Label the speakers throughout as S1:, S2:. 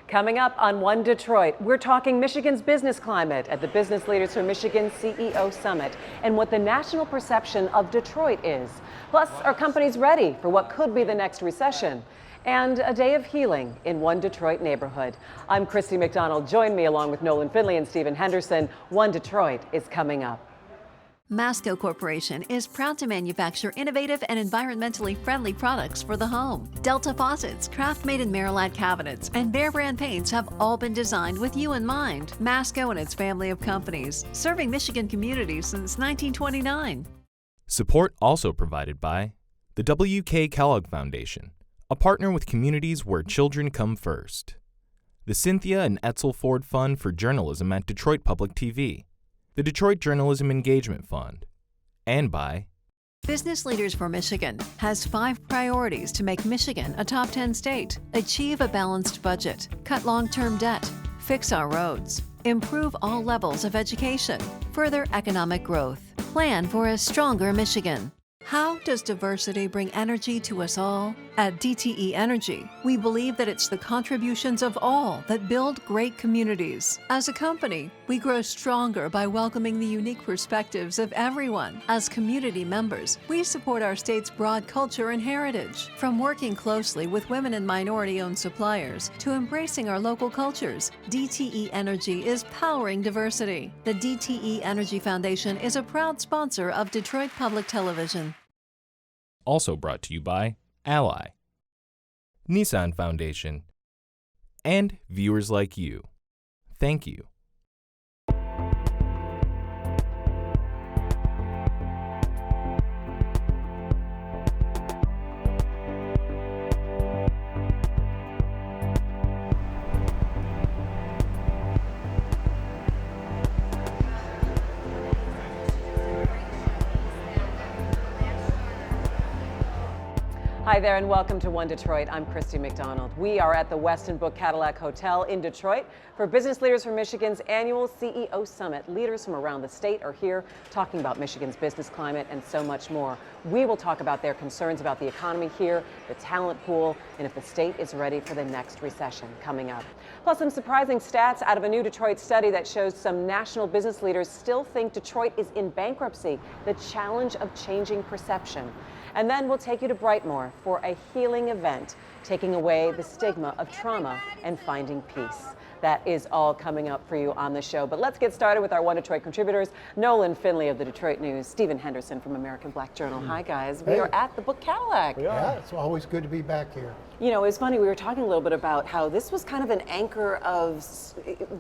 S1: Coming up on One Detroit, we're talking Michigan's business climate at the Business Leaders for Michigan CEO Summit and what the national perception of Detroit is. Plus, are companies ready for what could be the next recession? And a day of healing in one Detroit neighborhood. I'm Christy McDonald. Join me along with Nolan and Stephen Henderson. One Detroit is coming up.
S2: Masco Corporation is proud to manufacture innovative and environmentally friendly products for the home. Delta faucets, craft-made in Merillat cabinets, and Behr brand paints have all been designed with you in mind. Masco and its family of companies, serving Michigan communities since 1929.
S3: Support also provided by the W.K. Kellogg Foundation, a partner with communities where children come first. The Cynthia and Etzel Ford Fund for Journalism at Detroit Public TV. The Detroit Journalism Engagement Fund, and by
S2: Business Leaders for Michigan has 5 priorities to make Michigan a top 10 state. Achieve a balanced budget, cut long-term debt, fix our roads, improve all levels of education, further economic growth, plan for a stronger Michigan. How does diversity bring energy to us all? At DTE Energy, we believe that it's the contributions of all that build great communities. As a company, we grow stronger by welcoming the unique perspectives of everyone. As community members, we support our state's broad culture and heritage. From working closely with women and minority-owned suppliers to embracing our local cultures, DTE Energy is powering diversity. The DTE Energy Foundation is a proud sponsor of Detroit Public Television.
S3: Also brought to you by Ally, NISSAN Foundation, and viewers like you. Thank you.
S1: Hi there and welcome to One Detroit. I'm Christy McDonald. We are at the Westin Book Cadillac Hotel in Detroit for Business Leaders for Michigan's annual CEO Summit. Leaders from around the state are here talking about Michigan's business climate and so much more. We will talk about their concerns about the economy here, the talent pool, and if the state is ready for the next recession coming up. Plus some surprising stats out of a new Detroit study that shows some national business leaders still think Detroit is in bankruptcy, the challenge of changing perception. And then we'll take you to Brightmoor for a healing event, taking away the stigma of trauma and finding peace. That is all coming up for you on the show. But let's get started with our One Detroit contributors, Nolan Finley of the Detroit News, Stephen Henderson from American Black Journal. Hi, guys. We are at the Book Cadillac.
S4: Yeah, it's always good to be back here.
S1: You know, it's funny, we were talking a little bit about how this was kind of an anchor of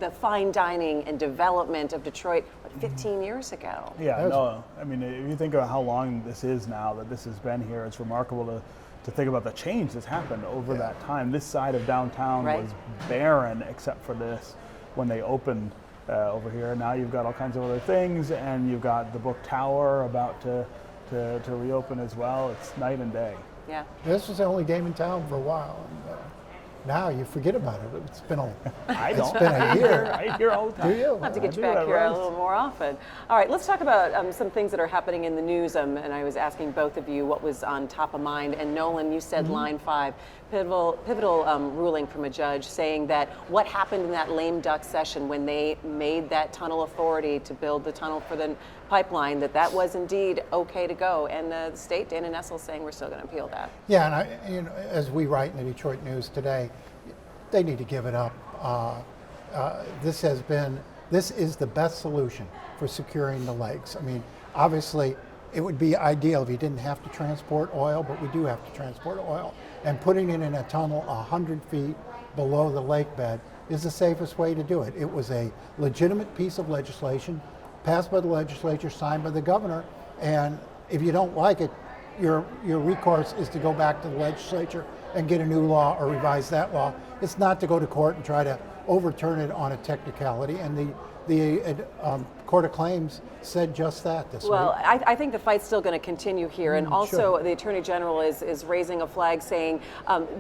S1: the fine dining and development of Detroit, 15 years ago?
S5: Yeah, no, I mean, if you think about how long this is now that this has been here, it's remarkable to think about the change that's happened over that time. This side of downtown was barren except for this when they opened over here. Now you've got all kinds of other things, and you've got the Book Tower about to reopen as well. It's night and day.
S1: Yeah.
S4: This was the only game in town for a while. And, now you forget about it. It's been a, it's been a year.
S5: I hear all the time.
S4: Do you?
S1: I'll have to get you back here a little more often. All right, let's talk about some things that are happening in the news. And I was asking both of you what was on top of mind. And Nolan, you said line 5, pivotal ruling from a judge saying that what happened in that lame duck session when they made that tunnel authority to build the tunnel for the pipeline, that was indeed okay to go. And the state, Dana Nessel, saying we're still going to appeal that.
S4: Yeah, and as we write in the Detroit News today, they need to give it up. This is the best solution for securing the lakes. I mean, obviously, it would be ideal if you didn't have to transport oil, but we do have to transport oil. And putting it in a tunnel 100 feet below the lake bed is the safest way to do it. It was a legitimate piece of legislation passed by the legislature, signed by the governor, and if you don't like it, your recourse is to go back to the legislature and get a new law or revise that law. It's not to go to court and try to overturn it on a technicality, and the Court of Claims said just that this
S1: Well,
S4: week.
S1: I think the fight's still going to continue here, and also the Attorney General is raising a flag saying,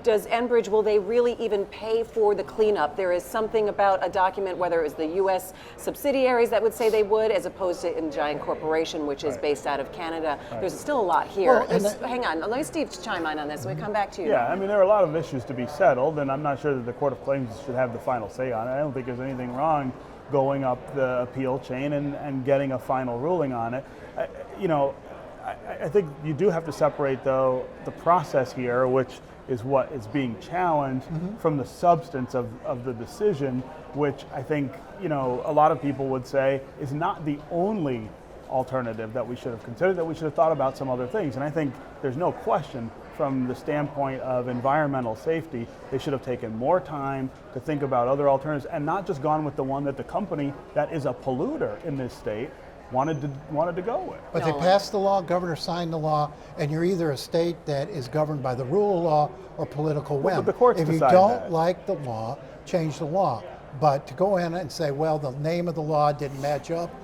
S1: does Enbridge, will they really even pay for the cleanup? There is something about a document, whether it was the U.S. subsidiaries that would say they would, as opposed to a giant corporation, which is based out of Canada. There's still a lot here.
S4: Well,
S1: hang on, let Steve chime in on this, we come back to you.
S5: Yeah, I mean, there are a lot of issues to be settled, and I'm not sure that the Court of Claims should have the final say on it. I don't think there's anything wrong going up the appeal chain and getting a final ruling on it. I think you do have to separate, though, the process here, which is what is being challenged, from the substance of the decision, which I think, a lot of people would say is not the only alternative that we should have considered, that we should have thought about some other things. And I think there's no question, from the standpoint of environmental safety, they should have taken more time to think about other alternatives and not just gone with the one that the company that is a polluter in this state wanted to go with.
S4: But they passed the law, governor signed the law, and you're either a state that is governed by the rule of law or political whim.
S5: But the courts
S4: if you
S5: decide
S4: don't
S5: that.
S4: like the law, change the law. But to go in and say, well, the name of the law didn't match up,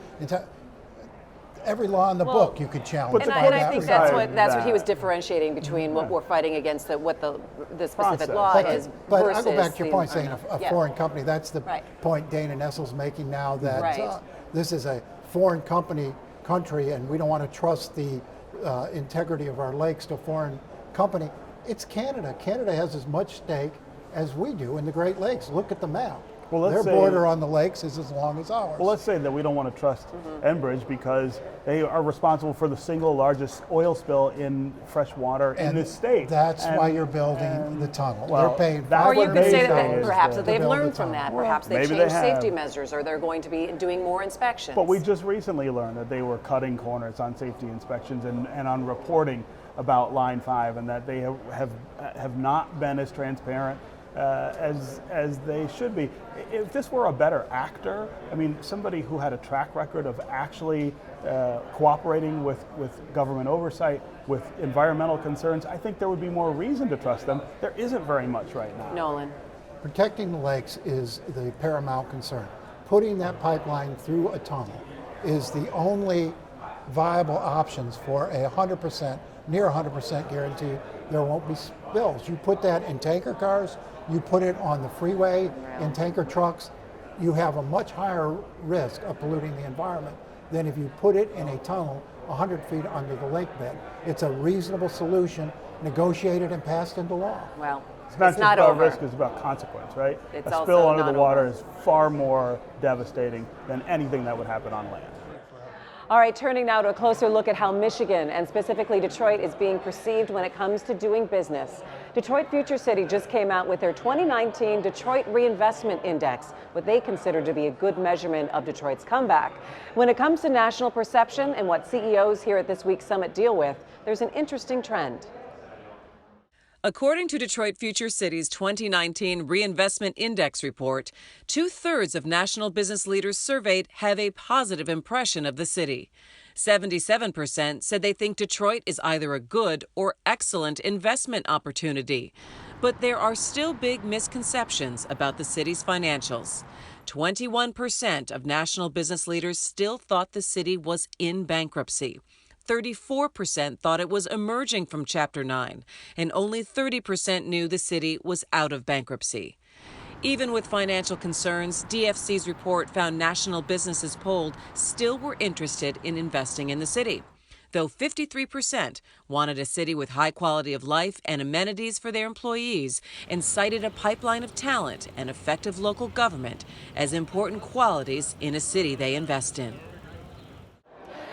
S4: every law in the book you could challenge.
S1: And I think that's what he was differentiating between what we're fighting against, what the specific law is.
S4: But
S1: versus
S4: I go back to your point, saying a foreign company. That's the point Dana Nessel's making now, that this is a foreign country, and we don't want to trust the integrity of our lakes to a foreign company. It's Canada. Canada has as much stake as we do in the Great Lakes. Look at the map.
S5: Well,
S4: their border on the lakes is as long as ours.
S5: Well, let's say that we don't want to trust Enbridge because they are responsible for the single largest oil spill in fresh water in this state.
S4: That's why you're building the tunnel.
S5: Well,
S4: they're paying.
S1: Or you could say that
S5: is
S1: perhaps
S5: the-
S1: they've
S4: build
S1: learned
S4: the
S1: from
S4: tunnel.
S1: that. Perhaps they've
S5: maybe
S1: changed
S5: they have.
S1: safety measures, or they're going to be doing more inspections.
S5: But we just recently learned that they were cutting corners on safety inspections and on reporting about Line 5, and that they have not been as transparent as they should be. If this were a better actor, I mean, somebody who had a track record of actually cooperating with government oversight, with environmental concerns, I think there would be more reason to trust them. There isn't very much right now.
S1: Nolan.
S4: Protecting the lakes is the paramount concern. Putting that pipeline through a tunnel is the only viable options for a 100%, near 100% guarantee there won't be spills. You put that in tanker cars, you put it on the freeway in tanker trucks, you have a much higher risk of polluting the environment than if you put it in a tunnel 100 feet under the lake bed. It's a reasonable solution, negotiated and passed into law.
S1: Well,
S5: It's not just about
S1: over.
S5: risk, it's about consequence, right?
S1: It's
S5: a
S1: also
S5: spill under
S1: not
S5: the water
S1: over.
S5: is far more devastating than anything that would happen on land.
S1: All right, turning now to a closer look at how Michigan, and specifically Detroit, is being perceived when it comes to doing business. Detroit Future City just came out with their 2019 Detroit Reinvestment Index, what they consider to be a good measurement of Detroit's comeback. When it comes to national perception and what CEOs here at this week's summit deal with, there's an interesting trend. According to Detroit Future City's 2019 Reinvestment Index report, 2/3 of national business leaders surveyed have a positive impression of the city. 77% said they think Detroit is either a good or excellent investment opportunity. But there are still big misconceptions about the city's financials. 21% of national business leaders still thought the city was in bankruptcy. 34% thought it was emerging from Chapter 9, and only 30% knew the city was out of bankruptcy. Even with financial concerns, DFC's report found national businesses polled still were interested in investing in the city, though 53% wanted a city with high quality of life and amenities for their employees, and cited a pipeline of talent and effective local government as important qualities in a city they invest in.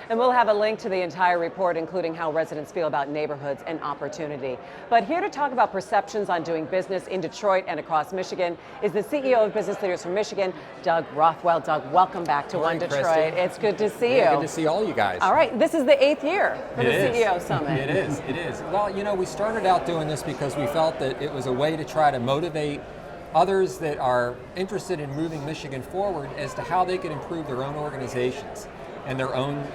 S1: And we'll have a link to the entire report, including how residents feel about neighborhoods and opportunity. But here to talk about perceptions on doing business in Detroit and across Michigan is the CEO of Business Leaders from Michigan, Doug Rothwell. Doug, welcome back to One Detroit.
S6: Christy.
S1: It's good to see you.
S6: Good to see all you guys.
S1: All right, this is the 8th year for the CEO Summit.
S6: It is. Well, we started out doing this because we felt that it was a way to try to motivate others that are interested in moving Michigan forward as to how they could improve their own organizations and their own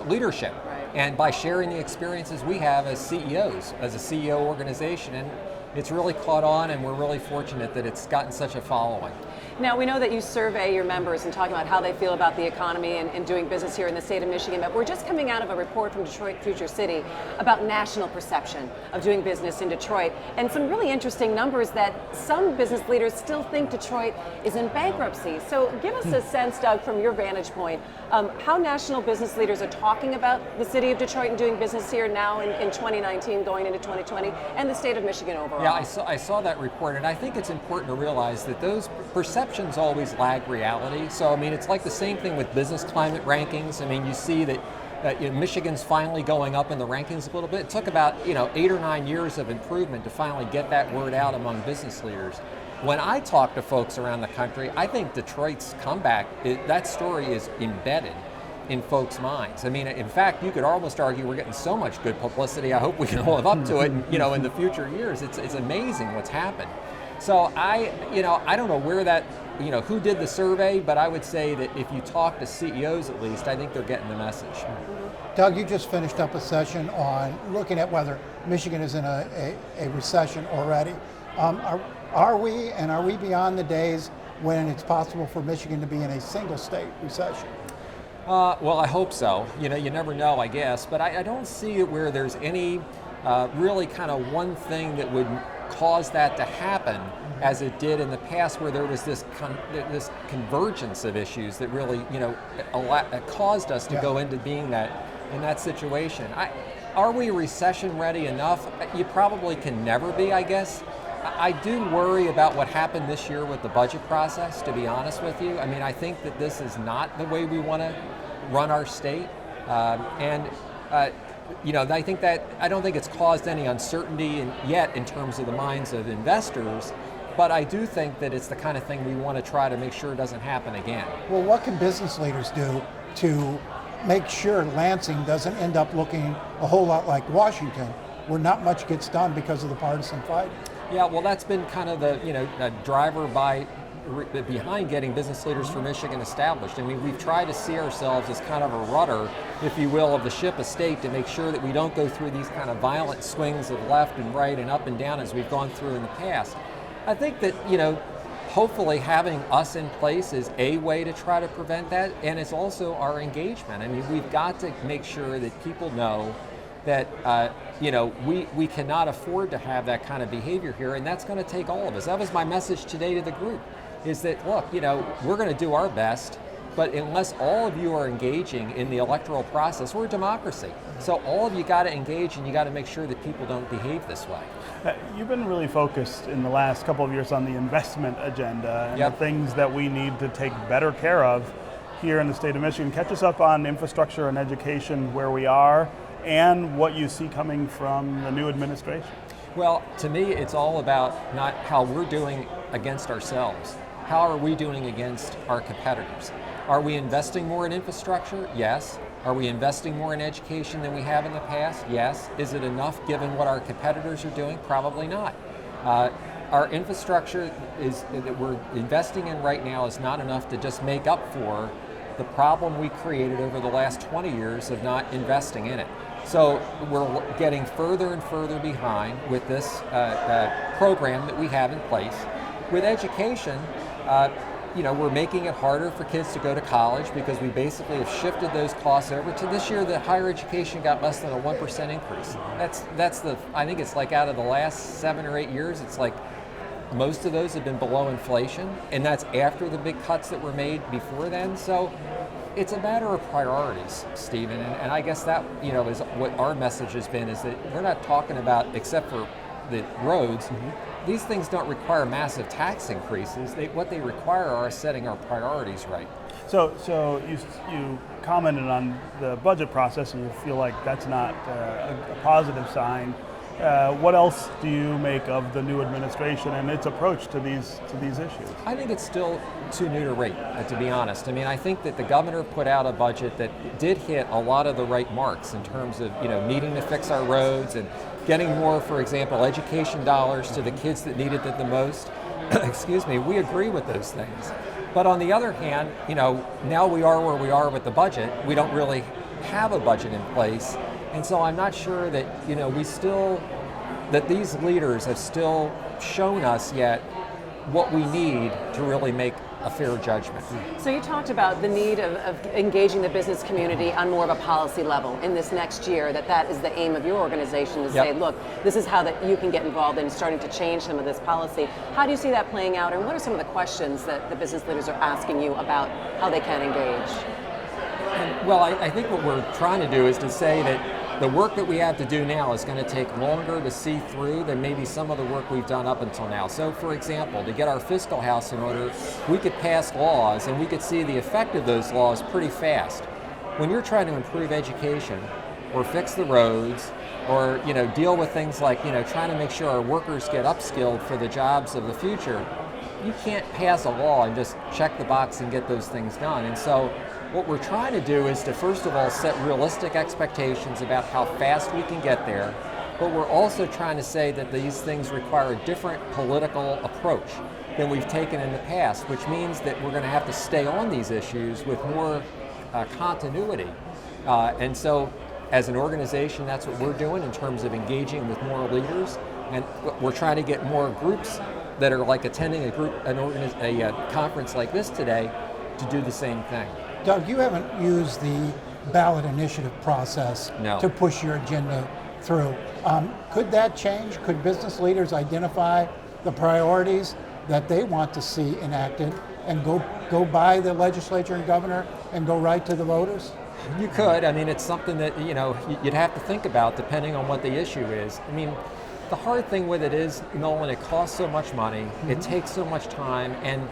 S6: leadership. And by sharing the experiences we have as CEOs, as a CEO organization. And it's really caught on, and we're really fortunate that it's gotten such a following.
S1: Now, we know that you survey your members and talk about how they feel about the economy and doing business here in the state of Michigan, but we're just coming out of a report from Detroit Future City about national perception of doing business in Detroit, and some really interesting numbers that some business leaders still think Detroit is in bankruptcy. So give us a sense, Doug, from your vantage point, how national business leaders are talking about the city of Detroit and doing business here now in 2019, going into 2020, and the state of Michigan overall.
S6: Yeah, I saw that report, and I think it's important to realize that those perceptions always lag reality. So, I mean, it's like the same thing with business climate rankings. I mean, you see that Michigan's finally going up in the rankings a little bit. It took about 8 or 9 years of improvement to finally get that word out among business leaders. When I talk to folks around the country, I think Detroit's comeback, that story is embedded in folks' minds. I mean, in fact, you could almost argue we're getting so much good publicity. I hope we can live up to it, in the future years. It's amazing what's happened. So I don't know where that, who did the survey, but I would say that if you talk to CEOs at least, I think they're getting the message.
S4: Doug, you just finished up a session on looking at whether Michigan is in a recession already. Are we beyond the days when it's possible for Michigan to be in a single state recession?
S6: Well, I hope so. You never know, I guess, but I don't see it where there's any really kind of one thing that would cause that to happen as it did in the past, where there was this convergence of issues that really caused us to go into being in that situation. Are we recession ready enough? You probably can never be, I guess. I do worry about what happened this year with the budget process, to be honest with you. I mean, I think that this is not the way we want to run our state, I don't think it's caused any uncertainty yet in terms of the minds of investors, but I do think that it's the kind of thing we want to try to make sure doesn't happen again.
S4: Well, what can business leaders do to make sure Lansing doesn't end up looking a whole lot like Washington, where not much gets done because of the partisan fight?
S6: Yeah, well, that's been kind of the driver behind getting business leaders for Michigan established. I mean, we've tried to see ourselves as kind of a rudder, if you will, of the ship of state to make sure that we don't go through these kind of violent swings of left and right and up and down as we've gone through in the past. I think that, hopefully having us in place is a way to try to prevent that, and it's also our engagement. I mean, we've got to make sure that people know that we cannot afford to have that kind of behavior here, and that's going to take all of us. That was my message today to the group, is that, look, we're going to do our best, but unless all of you are engaging in the electoral process, we're a democracy. So all of you got to engage, and you got to make sure that people don't behave this way.
S5: You've been really focused in the last couple of years on the investment agenda and the things that we need to take better care of here in the state of Michigan. Catch us up on infrastructure and education, where we are, and what you see coming from the new administration.
S6: Well, to me, it's all about not how we're doing against ourselves. How are we doing against our competitors? Are we investing more in infrastructure? Yes. Are we investing more in education than we have in the past? Yes. Is it enough given what our competitors are doing? Probably not. Our infrastructure that we're investing in right now is not enough to just make up for the problem we created over the last 20 years of not investing in it. So we're getting further and further behind with this program that we have in place. With education, we're making it harder for kids to go to college because we basically have shifted those costs over to this year. The higher education got less than a 1% increase. I think it's like out of the last 7 or 8 years, it's like most of those have been below inflation, and that's after the big cuts that were made before then. So it's a matter of priorities, Stephen, and I guess that is what our message has been, is that we're not talking about, except for the roads, these things don't require massive tax increases. What they require are setting our priorities right.
S5: So you commented on the budget process, and you feel like that's not a positive sign. What else do you make of the new administration and its approach to these issues? I
S6: think it's still too new to rate, to be honest. I mean, I think that the governor put out a budget that did hit a lot of the right marks in terms of needing to fix our roads and getting more, for example, education dollars to the kids that needed it the most. Excuse me, we agree with those things. But on the other hand, now we are where we are with the budget. We don't really have a budget in place. And so I'm not sure that, we still that these leaders have still shown us yet what we need to really make a fair judgment.
S1: So you talked about the need of engaging the business community on more of a policy level in this next year, that is the aim of your organization, to say, look, this is how that you can get involved in starting to change some of this policy. How do you see that playing out, and what are some of the questions that the business leaders are asking you about how they can engage?
S6: Well, I think what we're trying to do is to say that the work that we have to do now is going to take longer to see through than maybe some of the work we've done up until now. So, for example, to get our fiscal house in order, we could pass laws and we could see the effect of those laws pretty fast. When you're trying to improve education or fix the roads or deal with things like trying to make sure our workers get upskilled for the jobs of the future, you can't pass a law and just check the box and get those things done. And so what we're trying to do is to first of all set realistic expectations about how fast we can get there, but we're also trying to say that these things require a different political approach than we've taken in the past, which means that we're going to have to stay on these issues with more continuity. And so as an organization, that's what we're doing in terms of engaging with more leaders, and we're trying to get more groups that are like attending a conference like this today to do the same thing.
S4: Doug, you haven't used the ballot initiative process to push your agenda through. Could that change? Could business leaders identify the priorities that they want to see enacted and go by the legislature and governor and go right to the voters?
S6: You could. I mean, it's something that you'd have to think about depending on what the issue is. I mean, the hard thing with it is, Nolan, it costs so much money, it takes so much time, and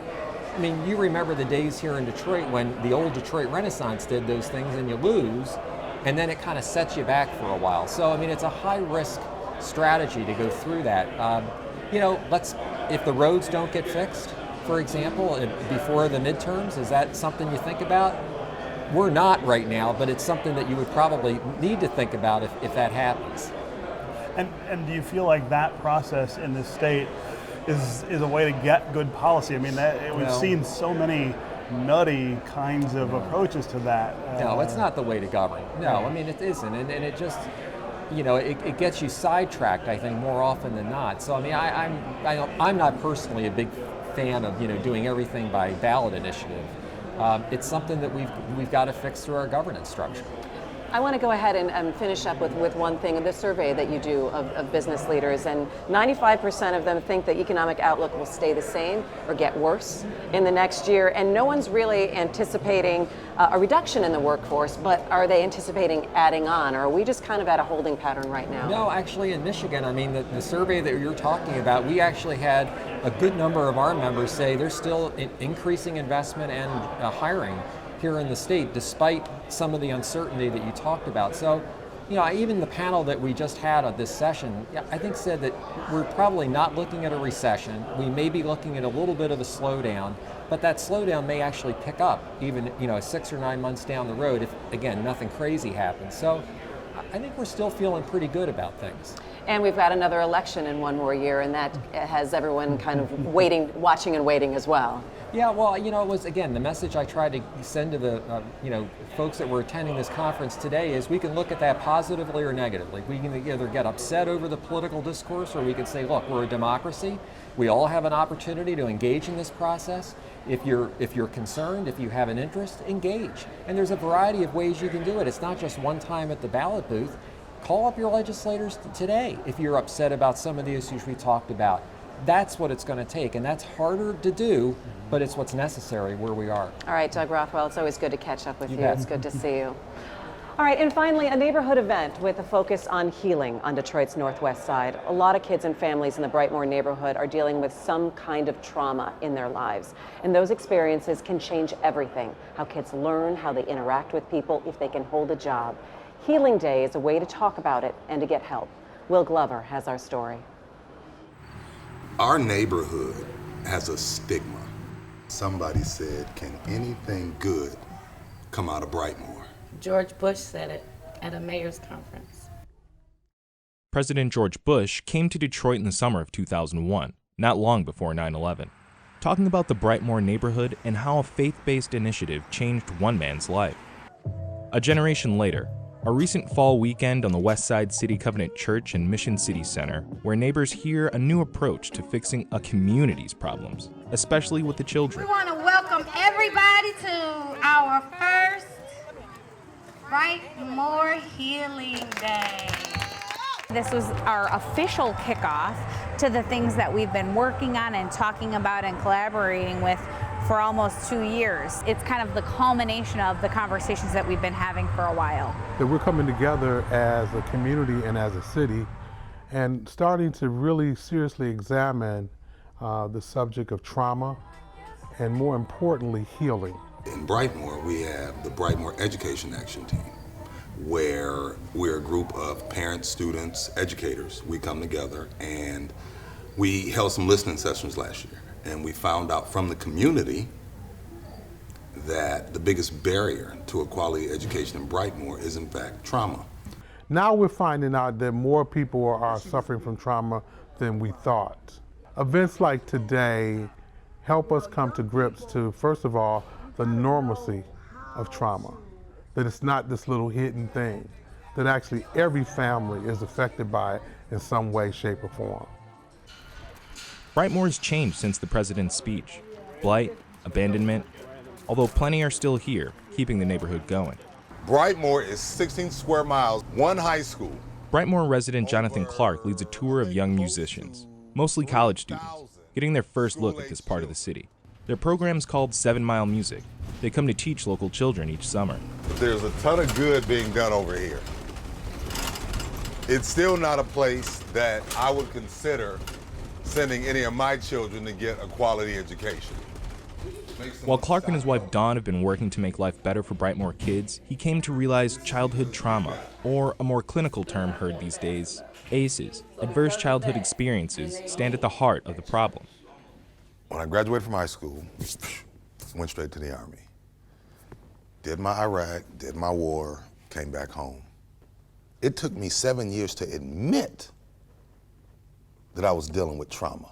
S6: I mean, you remember the days here in Detroit when the old Detroit Renaissance did those things and you lose, and then it kind of sets you back for a while. So, I mean, it's a high-risk strategy to go through that. If the roads don't get fixed, for example, before the midterms, is that something you think about? We're not right now, but it's something that you would probably need to think about if that happens.
S5: And do you feel like that process in this state is a way to get good policy? I mean, we've seen so many nutty kinds of approaches to that.
S6: No, it's not the way to govern. No, I mean, it isn't. And it just, it gets you sidetracked, I think, more often than not. So, I mean, I'm not personally a big fan of, doing everything by ballot initiative. It's something that we've got to fix through our governance structure.
S1: I want to go ahead and finish up with one thing, the survey that you do of business leaders, and 95% of them think the economic outlook will stay the same or get worse in the next year, and no one's really anticipating a reduction in the workforce, but are they anticipating adding on, or are we just kind of at a holding pattern right now?
S6: No, actually in Michigan, I mean, the survey that you're talking about, we actually had a good number of our members say there's still increasing investment and hiring here in the state, despite some of the uncertainty that you talked about. So, even the panel that we just had at this session, I think said that we're probably not looking at a recession. We may be looking at a little bit of a slowdown, but that slowdown may actually pick up even, 6 or 9 months down the road if, again, nothing crazy happens. So I think we're still feeling pretty good about things.
S1: And we've got another election in one more year, and that has everyone kind of watching and waiting as well.
S6: Yeah, well, it was, again, the message I tried to send to the, folks that were attending this conference today is we can look at that positively or negatively. We can either get upset over the political discourse, or we can say, look, we're a democracy. We all have an opportunity to engage in this process. If you're concerned, if you have an interest, engage. And there's a variety of ways you can do it. It's not just one time at the ballot booth. Call up your legislators today if you're upset about some of the issues we talked about. That's what it's going to take, and that's harder to do, but it's what's necessary where we are.
S1: All right, Doug Rothwell, it's always good to catch up with you. It's good to see you. All right, and finally, a neighborhood event with a focus on healing on Detroit's northwest side. A lot of kids and families in the Brightmoor neighborhood are dealing with some kind of trauma in their lives, and those experiences can change everything. How kids learn, how they interact with people, if they can hold a job. Healing Day is a way to talk about it and to get help. Will Glover has our story.
S7: Our neighborhood has a stigma. Somebody said, can anything good come out of Brightmoor?
S8: George Bush said it at a mayor's conference.
S3: President George Bush came to Detroit in the summer of 2001, not long before 9/11, talking about the Brightmoor neighborhood and how a faith-based initiative changed one man's life. A generation later, A recent fall weekend on the West Side City Covenant Church and Mission City Center, where neighbors hear a new approach to fixing a community's problems, especially with the children.
S9: We want to welcome everybody to our first Brightmoor Healing Day.
S10: This was our official kickoff to the things that we've been working on and talking about and collaborating with for almost 2 years. It's kind of the culmination of the conversations that we've been having for a while.
S11: That we're coming together as a community and as a city and starting to really seriously examine the subject of trauma and, more importantly, healing.
S7: In Brightmoor, we have the Brightmoor Education Action Team, where we're a group of parents, students, educators. We come together and we held some listening sessions last year. And we found out from the community that the biggest barrier to a quality education in Brightmoor is, in fact, trauma.
S11: Now we're finding out that more people are suffering from trauma than we thought. Events like today help us come to grips to, first of all, the normalcy of trauma. That it's not this little hidden thing, that actually every family is affected by it in some way, shape, or form.
S3: Brightmoor's changed since the president's speech. Blight, abandonment, although plenty are still here, keeping the neighborhood going.
S7: Brightmoor is 16 square miles, one high school.
S3: Brightmoor resident Jonathan Clark leads a tour of young musicians, mostly college students, getting their first look at this part of the city. Their program's called 7 Mile Music. They come to teach local children each summer.
S7: There's a ton of good being done over here. It's still not a place that I would consider sending any of my children to get a quality education.
S3: While Clark and his wife Dawn have been working to make life better for Brightmoor kids, he came to realize childhood trauma, or a more clinical term heard these days, ACEs, adverse childhood experiences, stand at the heart of the problem.
S7: When I graduated from high school, went straight to the Army. Did my Iraq, did my war, came back home. It took me 7 years to admit that I was dealing with trauma.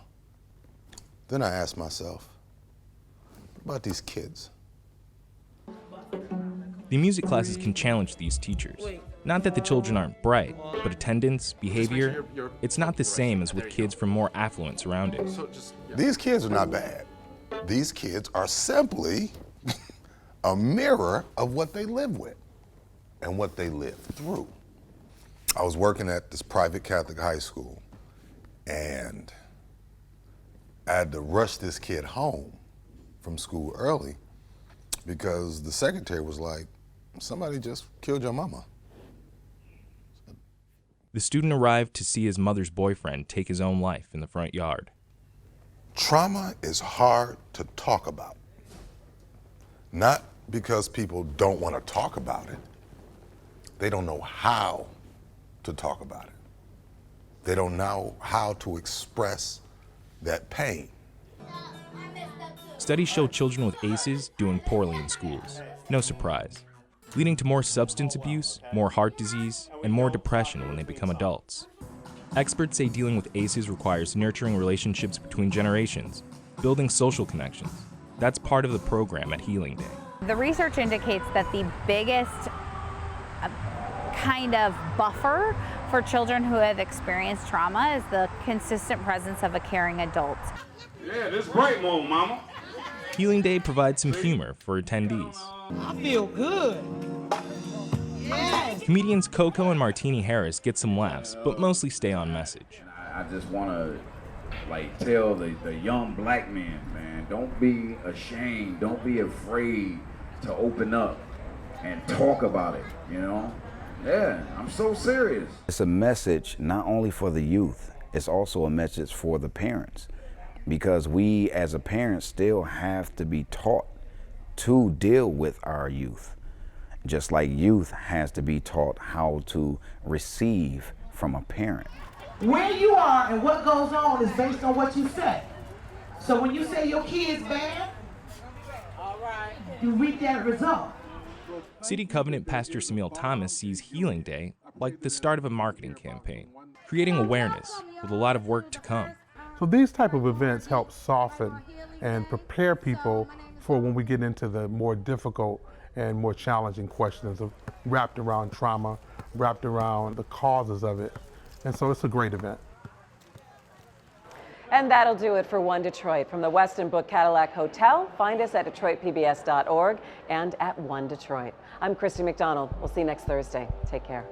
S7: Then I asked myself, what about these kids?
S3: The music classes can challenge these teachers. Not that the children aren't bright, but attendance, behavior, it's not the same as with kids from more affluent surroundings.
S7: These kids are not bad. These kids are simply a mirror of what they live with and what they live through. I was working at this private Catholic high school, and I had to rush this kid home from school early because the secretary was like, somebody just killed your mama.
S3: The student arrived to see his mother's boyfriend take his own life in the front yard.
S7: Trauma is hard to talk about. Not because people don't want to talk about it. They don't know how to talk about it. They don't know how to express that pain.
S3: Studies show children with ACEs doing poorly in schools. No surprise. Leading to more substance abuse, more heart disease, and more depression when they become adults. Experts say dealing with ACEs requires nurturing relationships between generations, building social connections. That's part of the program at Healing Day.
S10: The research indicates that the biggest kind of buffer for children who have experienced trauma is the consistent presence of a caring adult.
S12: Yeah, this Brightmoor, mama.
S3: Healing Day provides some humor for attendees.
S12: I feel good. Yes.
S3: Comedians Coco and Martini Harris get some laughs, but mostly stay on message.
S13: I just want to tell the young black men, man, don't be ashamed, don't be afraid to open up and talk about it, you know? Yeah, I'm so serious.
S14: It's a message not only for the youth, it's also a message for the parents, because we as a parent still have to be taught to deal with our youth, just like youth has to be taught how to receive from a parent.
S12: Where you are and what goes on is based on what you say. So when you say your kid's bad, you reap that result.
S3: City Covenant Pastor Samil Thomas sees Healing Day like the start of a marketing campaign, creating awareness with a lot of work to come.
S11: So these type of events help soften and prepare people for when we get into the more difficult and more challenging questions wrapped around trauma, wrapped around the causes of it. And so it's a great event.
S1: And that'll do it for One Detroit. From the Westin Book Cadillac Hotel, find us at DetroitPBS.org and at One Detroit. I'm Christy McDonald. We'll see you next Thursday. Take care.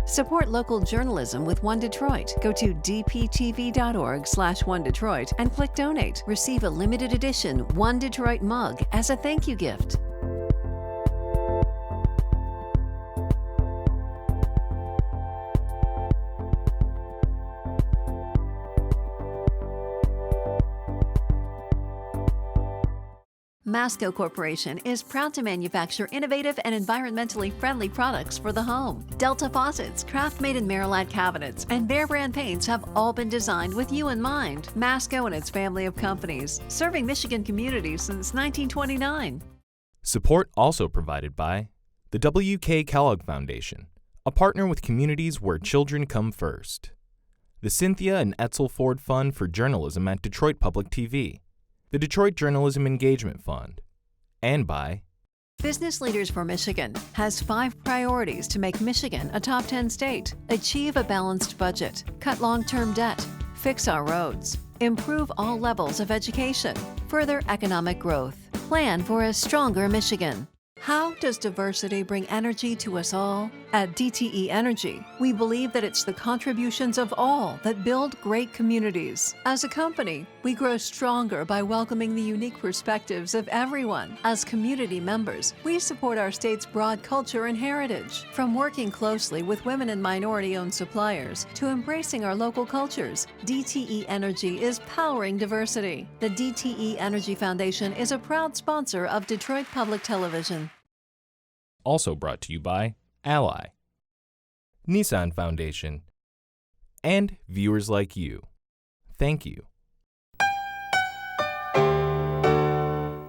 S2: Support local journalism with One Detroit. Go to dptv.org/OneDetroit and click Donate. Receive a limited edition One Detroit mug as a thank you gift. Masco Corporation is proud to manufacture innovative and environmentally friendly products for the home. Delta faucets, craft-made in Merillat cabinets, and Behr brand paints have all been designed with you in mind. Masco and its family of companies, serving Michigan communities since 1929.
S3: Support also provided by the W.K. Kellogg Foundation, a partner with communities where children come first. The Cynthia and Etzel Ford Fund for Journalism at Detroit Public TV. The Detroit Journalism Engagement Fund, and by
S2: Business Leaders for Michigan has 5 priorities to make Michigan a top 10 state. Achieve a balanced budget, cut long-term debt, fix our roads, improve all levels of education, further economic growth, plan for a stronger Michigan. How does diversity bring energy to us all? At DTE Energy, we believe that it's the contributions of all that build great communities. As a company, we grow stronger by welcoming the unique perspectives of everyone. As community members, we support our state's broad culture and heritage. From working closely with women and minority-owned suppliers to embracing our local cultures, DTE Energy is powering diversity. The DTE Energy Foundation is a proud sponsor of Detroit Public Television.
S3: Also brought to you by Ally, NISSAN Foundation, and viewers like you. Thank you.